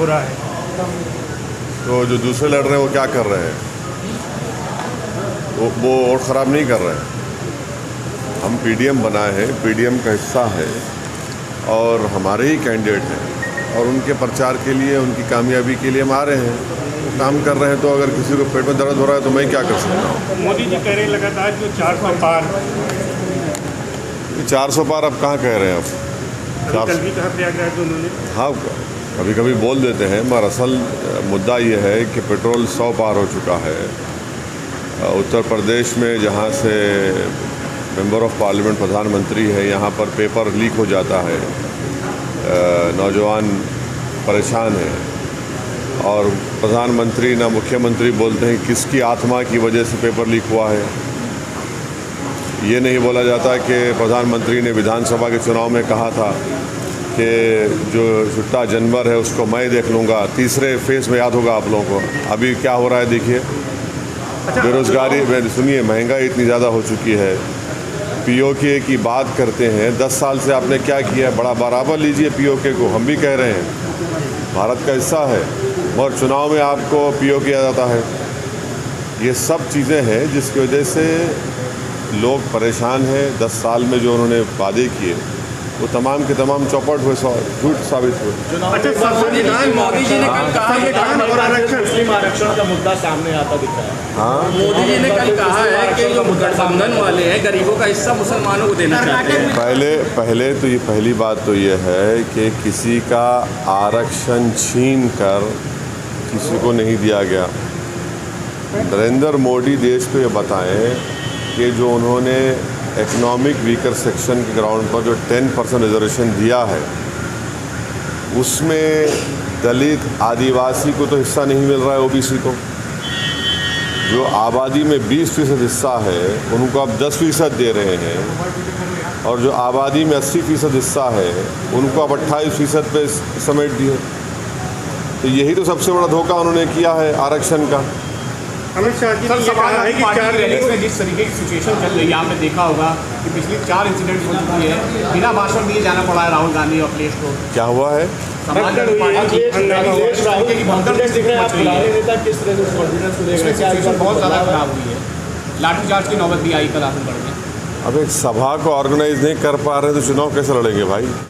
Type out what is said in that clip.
हो रहा है। तो जो दूसरे लड़ रहे हैं वो क्या कर रहे हैं? वो वोट ख़राब नहीं कर रहे हैं। हम पीडीएम बनाए हैं, पीडीएम का हिस्सा है और हमारे ही कैंडिडेट हैं और उनके प्रचार के लिए, उनकी कामयाबी के लिए हम आ रहे हैं, काम कर रहे हैं। तो अगर किसी को पेट में दर्द हो रहा है तो मैं क्या कर सकता हूँ? मोदी जी कह रहे हैं लगातार जो 400 पार, 400 पार अब कहाँ कह रहे हैं? अब कल भी कहा प्रयागराज में उन्होंने। हाँ, कभी कभी बोल देते हैं, मगर असल मुद्दा ये है कि पेट्रोल 100 पार हो चुका है। उत्तर प्रदेश में जहाँ से मेंबर ऑफ पार्लियामेंट प्रधानमंत्री है, यहाँ पर पेपर लीक हो जाता है, नौजवान परेशान है और प्रधानमंत्री ना मुख्यमंत्री बोलते हैं किसकी आत्मा की वजह से पेपर लीक हुआ है। ये नहीं बोला जाता कि प्रधानमंत्री ने विधानसभा के चुनाव में कहा था कि जो छुट्टा जानवर है उसको मैं देख लूँगा। तीसरे फेज में याद होगा आप लोगों को। अभी क्या हो रहा है देखिए, बेरोज़गारी, सुनिए, महंगाई इतनी ज़्यादा हो चुकी है। पीओके की बात करते हैं, 10 साल से आपने क्या किया है? बड़ा बराबर लीजिए पीओके को, हम भी कह रहे हैं भारत का हिस्सा है और चुनाव में आपको पीओके किया जाता है। ये सब चीज़ें हैं जिसकी वजह से लोग परेशान हैं। 10 साल में जो उन्होंने वादे किए वो तमाम के तमाम चौपट हुए, झूठ साबित हुए। मोदी जी ने कल कहा है मुस्लिम आरक्षण का मुद्दा सामने आता दिख रहा है। हाँ, मोदी जी ने कल कहा है कि जो गठबंधन वाले हैं गरीबों का हिस्सा मुसलमानों को देना चाहते हैं। पहले तो ये पहली बात तो ये है कि किसी का आरक्षण छीन कर किसी को नहीं दिया गया। नरेंद्र मोदी देश को ये बताएं कि जो उन्होंने इकोनॉमिक वीकर सेक्शन के ग्राउंड पर जो 10% रिजर्वेशन दिया है उसमें दलित आदिवासी को तो हिस्सा नहीं मिल रहा है, ओबीसी को। जो आबादी में 20% हिस्सा है उनको अब 10% दे रहे हैं और जो आबादी में 80% हिस्सा है उनको अब 28% पे समेट दिए। तो यही तो सबसे बड़ा धोखा उन्होंने किया है आरक्षण का। अमित शाह जी सर, सवाल है कि चार रैली में जिस तरीके की सिचुएशन चल रही है, आपने देखा होगा कि पिछली 4 इंसिडेंट हो चुकी है, बिना भाषण दिए जाना पड़ा है राहुल गांधी और अखिलेश को। क्या हुआ है? बहुत ज़्यादा खराब हुई है, लाठीचार्ज की नौबत भी आई कल आजमगढ़ में। अब एक सभा को ऑर्गेनाइज नहीं कर पा रहे तो चुनाव कैसे लड़ेंगे भाई?